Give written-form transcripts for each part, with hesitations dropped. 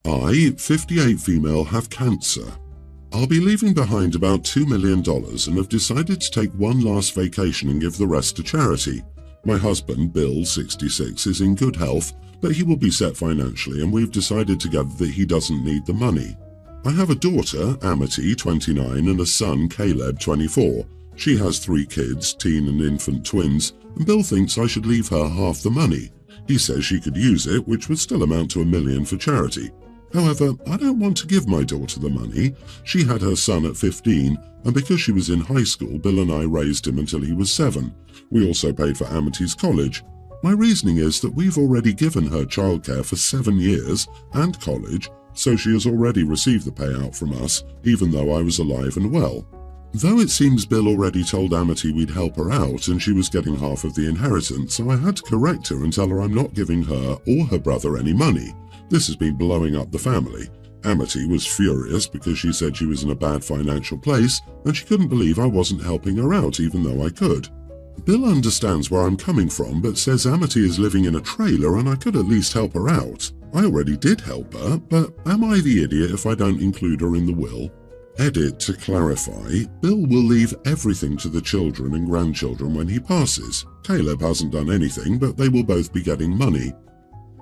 I, 58 female, have cancer. I'll be leaving behind about $2 million and have decided to take one last vacation and give the rest to charity. My husband, Bill, 66, is in good health, but he will be set financially and we've decided together that he doesn't need the money. I have a daughter, Amity, 29, and a son, Caleb, 24. She has 3 kids, teen and infant twins, and Bill thinks I should leave her half the money. He says she could use it, which would still amount to $1 million for charity. However, I don't want to give my daughter the money. She had her son at 15, and because she was in high school, Bill and I raised him until he was 7. We also paid for Amity's college. My reasoning is that we've already given her childcare for 7 years and college, so she has already received the payout from us, even though I was alive and well. Though it seems Bill already told Amity we'd help her out and she was getting half of the inheritance, so I had to correct her and tell her I'm not giving her or her brother any money. This has been blowing up the family. Amity was furious because she said she was in a bad financial place and she couldn't believe I wasn't helping her out even though I could. Bill understands where I'm coming from but says Amity is living in a trailer and I could at least help her out. I already did help her, but am I the idiot if I don't include her in the will? Edit to clarify, Bill will leave everything to the children and grandchildren when he passes. Caleb hasn't done anything, but they will both be getting money.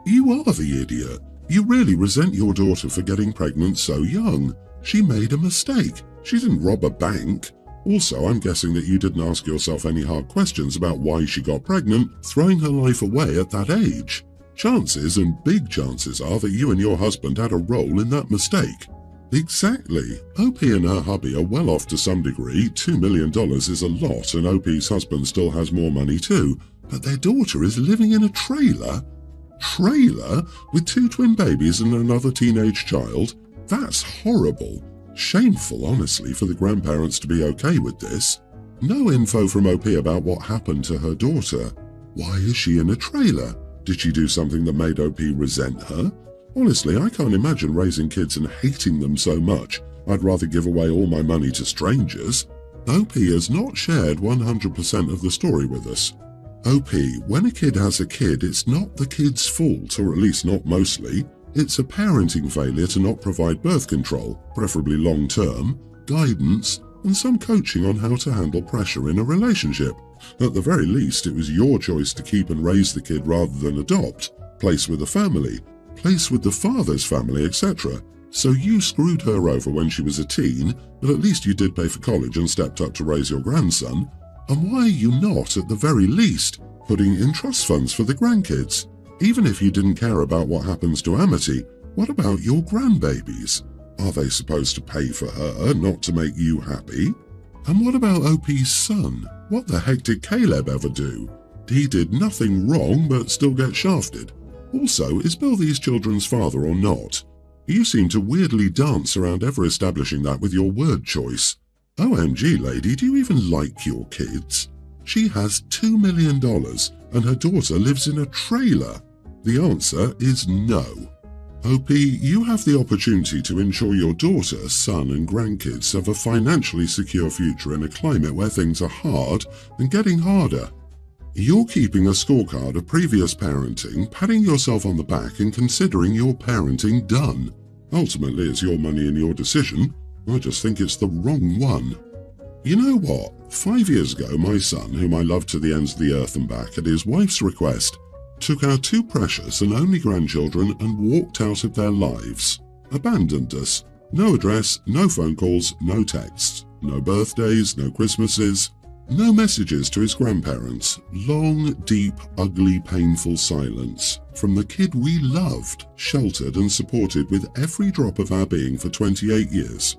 You are the idiot. You really resent your daughter for getting pregnant so young. She made a mistake. She didn't rob a bank. Also, I'm guessing that you didn't ask yourself any hard questions about why she got pregnant, throwing her life away at that age. Chances, and big chances, are that you and your husband had a role in that mistake. Exactly. OP and her hubby are well off to some degree. $2 million is a lot, and OP's husband still has more money too. But their daughter is living in a trailer? Trailer? With 2 twin babies and another teenage child? That's horrible. Shameful, honestly, for the grandparents to be okay with this. No info from OP about what happened to her daughter. Why is she in a trailer? Did she do something that made OP resent her? Honestly, I can't imagine raising kids and hating them so much. I'd rather give away all my money to strangers. OP has not shared 100% of the story with us. OP, when a kid has a kid, it's not the kid's fault, or at least not mostly. It's a parenting failure to not provide birth control, preferably long-term, guidance, and some coaching on how to handle pressure in a relationship. At the very least, it was your choice to keep and raise the kid rather than adopt, place with a family, place with the father's family, etc. So you screwed her over when she was a teen, but at least you did pay for college and stepped up to raise your grandson. And why are you not, at the very least, putting in trust funds for the grandkids? Even if you didn't care about what happens to Amity, what about your grandbabies? Are they supposed to pay for her, not to make you happy? And what about OP's son? What the heck did Caleb ever do? He did nothing wrong but still get shafted. Also, is Bill these children's father or not? You seem to weirdly dance around ever establishing that with your word choice. OMG, lady, do you even like your kids? She has $2 million and her daughter lives in a trailer. The answer is no. OP, you have the opportunity to ensure your daughter, son and grandkids have a financially secure future in a climate where things are hard and getting harder. You're keeping a scorecard of previous parenting, patting yourself on the back and considering your parenting done. Ultimately, it's your money and your decision. I just think it's the wrong one. You know what? 5 years ago, my son, whom I love to the ends of the earth and back, at his wife's request, took our 2 precious and only grandchildren and walked out of their lives. Abandoned us. No address, no phone calls, no texts. No birthdays, no Christmases. No messages to his grandparents. Long, deep, ugly, painful silence. From the kid we loved, sheltered and supported with every drop of our being for 28 years.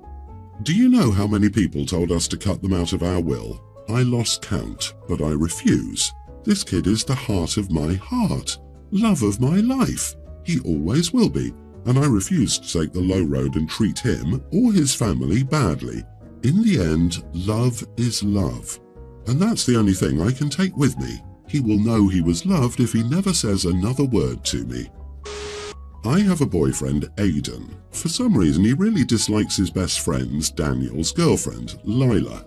Do you know how many people told us to cut them out of our will? I lost count, but I refuse. This kid is the heart of my heart. Love of my life. He always will be, and I refuse to take the low road and treat him or his family badly. In the end, love is love. And that's the only thing I can take with me. He will know he was loved if he never says another word to me. I have a boyfriend, Aidan. For some reason, he really dislikes his best friend's, Daniel's, girlfriend, Lila.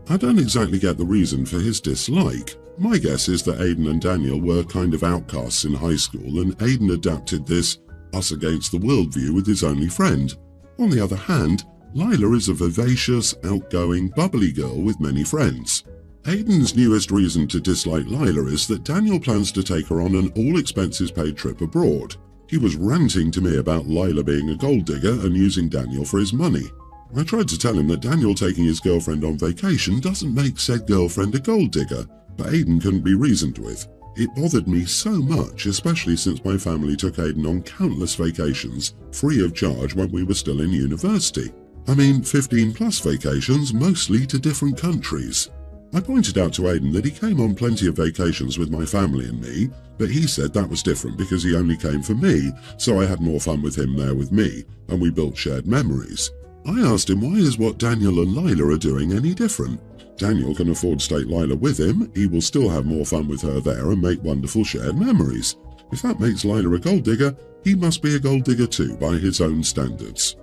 I don't exactly get the reason for his dislike. My guess is that Aidan and Daniel were kind of outcasts in high school, and Aidan adapted this us against the worldview with his only friend. On the other hand, Lila is a vivacious, outgoing, bubbly girl with many friends. Aiden's newest reason to dislike Lila is that Daniel plans to take her on an all-expenses-paid trip abroad. He was ranting to me about Lila being a gold digger and using Daniel for his money. I tried to tell him that Daniel taking his girlfriend on vacation doesn't make said girlfriend a gold digger, but Aiden couldn't be reasoned with. It bothered me so much, especially since my family took Aiden on countless vacations, free of charge when we were still in university. I mean, 15+ vacations, mostly to different countries. I pointed out to Aiden that he came on plenty of vacations with my family and me, but he said that was different because he only came for me, so I had more fun with him there with me, and we built shared memories. I asked him why is what Daniel and Lila are doing any different. Daniel can afford to take Lila with him, he will still have more fun with her there and make wonderful shared memories. If that makes Lila a gold digger, he must be a gold digger too by his own standards.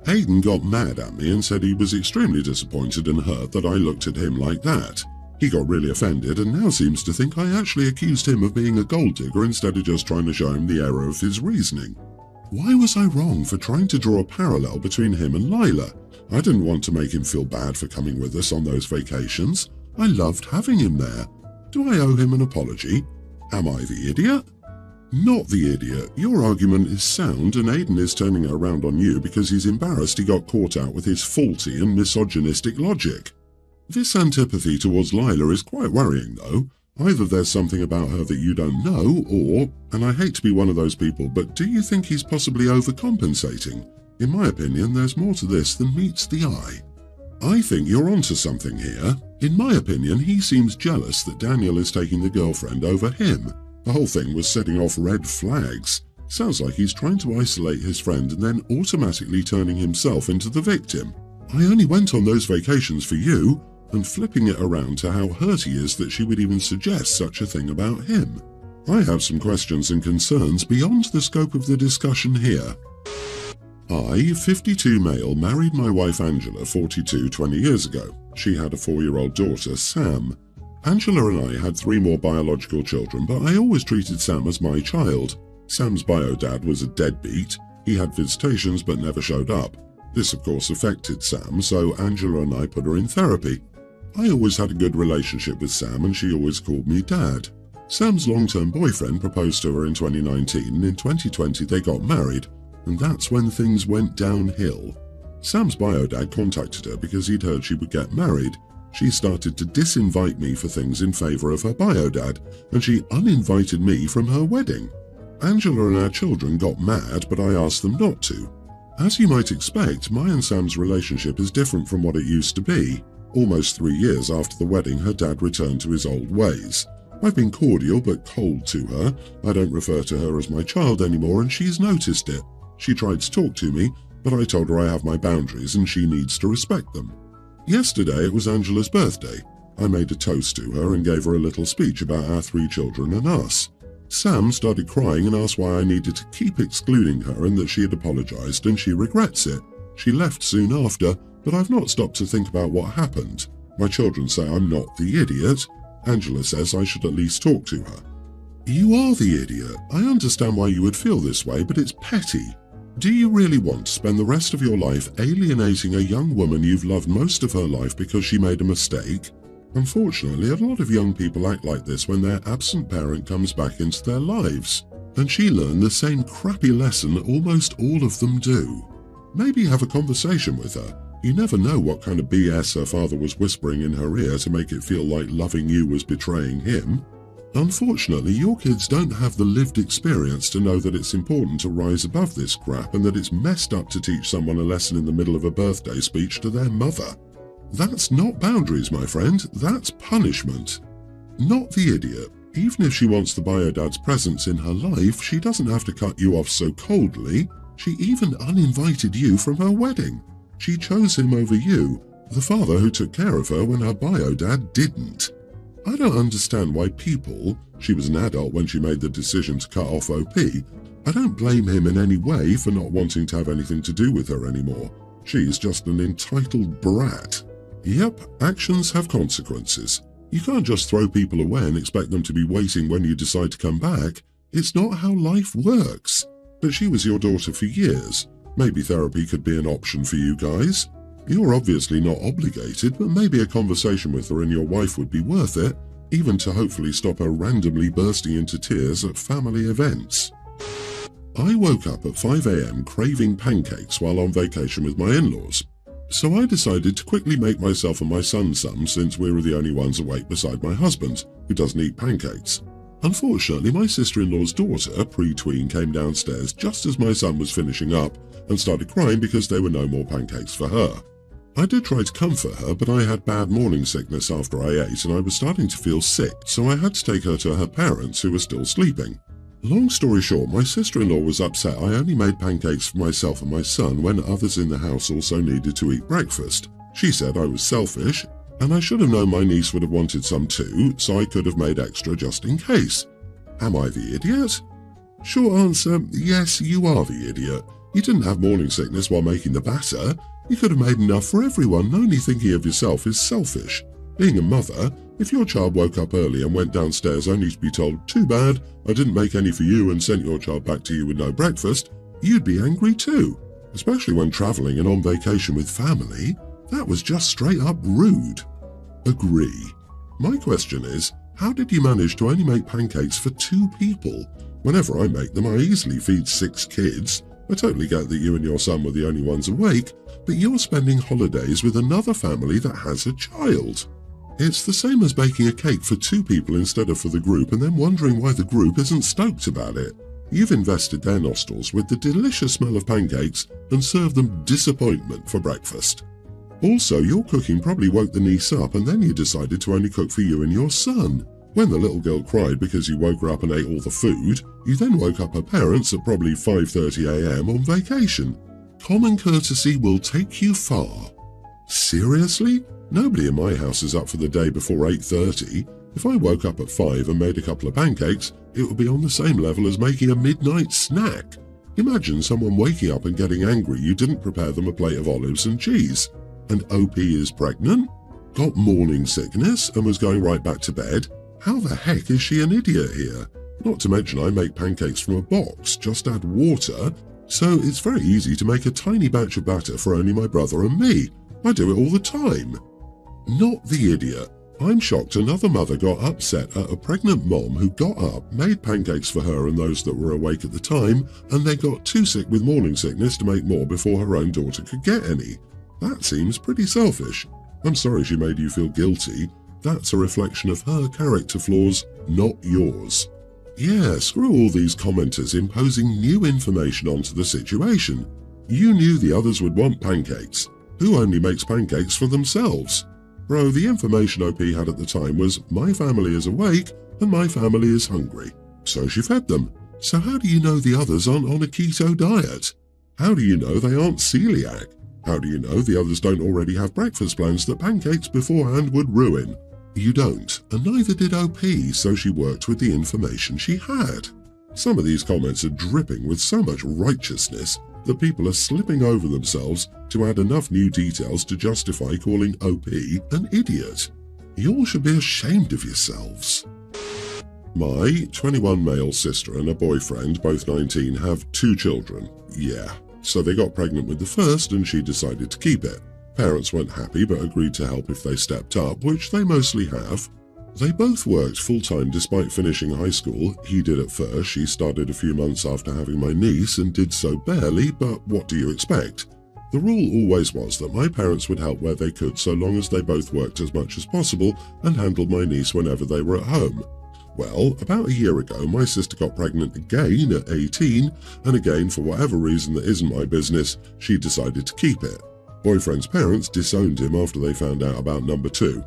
Aiden got mad at me and said he was extremely disappointed and hurt that I looked at him like that. He got really offended and now seems to think I actually accused him of being a gold digger instead of just trying to show him the error of his reasoning. Why was I wrong for trying to draw a parallel between him and Lila? I didn't want to make him feel bad for coming with us on those vacations. I loved having him there. Do I owe him an apology? Am I the idiot? Not the idiot. Your argument is sound and Aiden is turning it around on you because he's embarrassed he got caught out with his faulty and misogynistic logic. This antipathy towards Lila is quite worrying though. Either there's something about her that you don't know or, and I hate to be one of those people, but do you think he's possibly overcompensating? In my opinion, there's more to this than meets the eye. I think you're onto something here. In my opinion, he seems jealous that Daniel is taking the girlfriend over him. The whole thing was setting off red flags. Sounds like he's trying to isolate his friend and then automatically turning himself into the victim. I only went on those vacations for you, and flipping it around to how hurt he is that she would even suggest such a thing about him. I have some questions and concerns beyond the scope of the discussion here. I, 52 male, married my wife Angela, 42, 20 years ago. She had a 4-year-old daughter, Sam. Angela and I had 3 more biological children, but I always treated Sam as my child. Sam's bio dad was a deadbeat. He had visitations but never showed up. This of course affected Sam, so Angela and I put her in therapy. I always had a good relationship with Sam and she always called me Dad. Sam's long-term boyfriend proposed to her in 2019 and in 2020 they got married, and that's when things went downhill. Sam's bio dad contacted her because he'd heard she would get married. She started to disinvite me for things in favour of her bio dad, and she uninvited me from her wedding. Angela and our children got mad, but I asked them not to. As you might expect, my and Sam's relationship is different from what it used to be. Almost 3 years after the wedding, her dad returned to his old ways. I've been cordial but cold to her. I don't refer to her as my child anymore and she's noticed it. She tried to talk to me, but I told her I have my boundaries and she needs to respect them. Yesterday it was Angela's birthday. I made a toast to her and gave her a little speech about our 3 children and us. Sam started crying and asked why I needed to keep excluding her and that she had apologised and she regrets it. She left soon after, but I've not stopped to think about what happened. My children say I'm not the idiot. Angela says I should at least talk to her. You are the idiot. I understand why you would feel this way, but it's petty. Do you really want to spend the rest of your life alienating a young woman you've loved most of her life because she made a mistake? Unfortunately, a lot of young people act like this when their absent parent comes back into their lives, and she learned the same crappy lesson almost all of them do. Maybe have a conversation with her. You never know what kind of BS her father was whispering in her ear to make it feel like loving you was betraying him. Unfortunately, your kids don't have the lived experience to know that it's important to rise above this crap and that it's messed up to teach someone a lesson in the middle of a birthday speech to their mother. That's not boundaries, my friend. That's punishment. Not the idiot. Even if she wants the bio-dad's presence in her life, she doesn't have to cut you off so coldly. She even uninvited you from her wedding. She chose him over you, the father who took care of her when her bio-dad didn't. I don't understand why people, she was an adult when she made the decision to cut off OP, I don't blame him in any way for not wanting to have anything to do with her anymore. She's just an entitled brat. Yep, actions have consequences. You can't just throw people away and expect them to be waiting when you decide to come back. It's not how life works. But she was your daughter for years. Maybe therapy could be an option for you guys. You're obviously not obligated, but maybe a conversation with her and your wife would be worth it, even to hopefully stop her randomly bursting into tears at family events. I woke up at 5 a.m. craving pancakes while on vacation with my in-laws. So I decided to quickly make myself and my son some, since we were the only ones awake beside my husband, who doesn't eat pancakes. Unfortunately, my sister-in-law's daughter, pre-tween, came downstairs just as my son was finishing up and started crying because there were no more pancakes for her. I did try to comfort her, but I had bad morning sickness after I ate and I was starting to feel sick, so I had to take her to her parents, who were still sleeping. Long story short, my sister-in-law was upset I only made pancakes for myself and my son when others in the house also needed to eat breakfast. She said I was selfish, and I should have known my niece would have wanted some too, so I could have made extra just in case. Am I the idiot? Short answer, yes, you are the idiot. You didn't have morning sickness while making the batter. You could have made enough for everyone. Only thinking of yourself is selfish. Being a mother, if your child woke up early and went downstairs only to be told, "Too bad, I didn't make any for you," and sent your child back to you with no breakfast, you'd be angry too. Especially when travelling and on vacation with family. That was just straight up rude. Agree. My question is, how did you manage to only make pancakes for 2 people? Whenever I make them, I easily feed 6 kids. I totally get that you and your son were the only ones awake, but you're spending holidays with another family that has a child. It's the same as baking a cake for 2 people instead of for the group and then wondering why the group isn't stoked about it. You've invested their nostrils with the delicious smell of pancakes and served them disappointment for breakfast. Also, your cooking probably woke the niece up and then you decided to only cook for you and your son. When the little girl cried because you woke her up and ate all the food, you then woke up her parents at probably 5:30 a.m. on vacation. Common courtesy will take you far. Seriously? Nobody in my house is up for the day before 8:30. If I woke up at 5 and made a couple of pancakes, it would be on the same level as making a midnight snack. Imagine someone waking up and getting angry you didn't prepare them a plate of olives and cheese. And OP is pregnant, got morning sickness, and was going right back to bed. How the heck is she an idiot here? Not to mention I make pancakes from a box, just add water, so it's very easy to make a tiny batch of batter for only my brother and me. I do it all the time. Not the idiot. I'm shocked another mother got upset at a pregnant mom who got up, made pancakes for her and those that were awake at the time, and then got too sick with morning sickness to make more before her own daughter could get any. That seems pretty selfish. I'm sorry she made you feel guilty. That's a reflection of her character flaws, not yours. Yeah, screw all these commenters imposing new information onto the situation. You knew the others would want pancakes. Who only makes pancakes for themselves? Bro, the information OP had at the time was, my family is awake and my family is hungry. So she fed them. So how do you know the others aren't on a keto diet? How do you know they aren't celiac? How do you know the others don't already have breakfast plans that pancakes beforehand would ruin? You don't, and neither did OP, so she worked with the information she had. Some of these comments are dripping with so much righteousness that people are slipping over themselves to add enough new details to justify calling OP an idiot. You all should be ashamed of yourselves. My 21 male sister and her boyfriend, both 19, have 2 children. Yeah, so they got pregnant with the first and she decided to keep it. Parents weren't happy but agreed to help if they stepped up, which they mostly have. They both worked full-time despite finishing high school. He did at first. She started a few months after having my niece and did so barely, but what do you expect? The rule always was that my parents would help where they could so long as they both worked as much as possible and handled my niece whenever they were at home. Well, about a year ago, my sister got pregnant again at 18, and again, for whatever reason that isn't my business, she decided to keep it. Boyfriend's parents disowned him after they found out about number 2.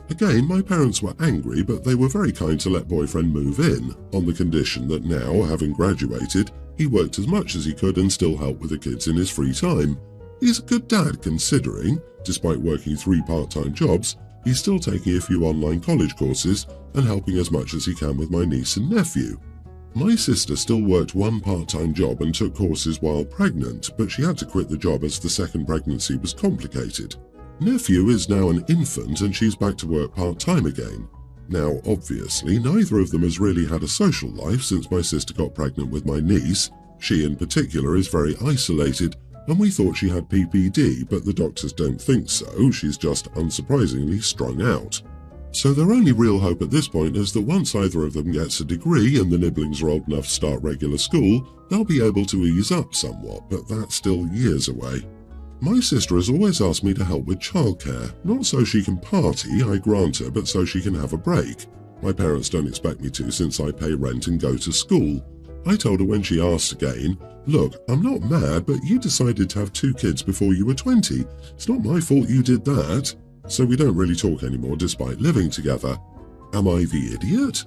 Again, my parents were angry, but they were very kind to let boyfriend move in, on the condition that now, having graduated, he worked as much as he could and still helped with the kids in his free time. He's a good dad considering, despite working 3 part-time jobs, he's still taking a few online college courses and helping as much as he can with my niece and nephew. My sister still worked 1 part-time job and took courses while pregnant, but she had to quit the job as the second pregnancy was complicated. Nephew is now an infant and she's back to work part-time again. Now, obviously, neither of them has really had a social life since my sister got pregnant with my niece, She in particular is very isolated, and we thought she had PPD, but the doctors don't think so. She's just unsurprisingly strung out. So their only real hope at this point is that once either of them gets a degree and the nibblings are old enough to start regular school, they'll be able to ease up somewhat, but that's still years away. My sister has always asked me to help with childcare, not so she can party, I grant her, but so she can have a break. My parents don't expect me to since I pay rent and go to school. I told her when she asked again, "Look, I'm not mad, but you decided to have 2 kids before you were 20. It's not my fault you did that." So we don't really talk anymore despite living together. Am I the idiot?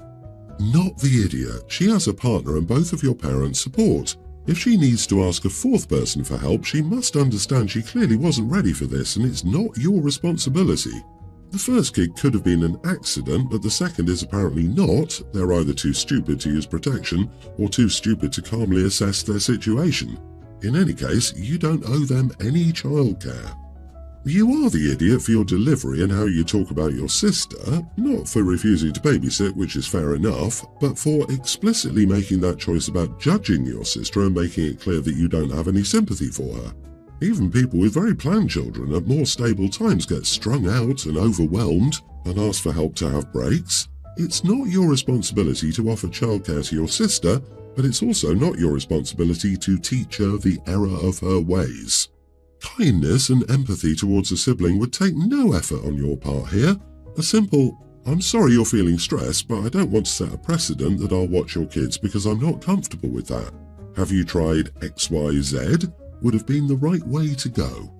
Not the idiot. She has a partner and both of your parents support. If she needs to ask a 4th person for help, she must understand she clearly wasn't ready for this and it's not your responsibility. The first kid could have been an accident, but the second is apparently not. They're either too stupid to use protection or too stupid to calmly assess their situation. In any case, you don't owe them any childcare. You are the idiot for your delivery and how you talk about your sister, not for refusing to babysit, which is fair enough, but for explicitly making that choice about judging your sister and making it clear that you don't have any sympathy for her. Even people with very planned children at more stable times get strung out and overwhelmed and ask for help to have breaks. It's not your responsibility to offer childcare to your sister, but it's also not your responsibility to teach her the error of her ways. Kindness and empathy towards a sibling would take no effort on your part here. A simple, "I'm sorry you're feeling stressed, but I don't want to set a precedent that I'll watch your kids because I'm not comfortable with that. Have you tried XYZ?" would have been the right way to go.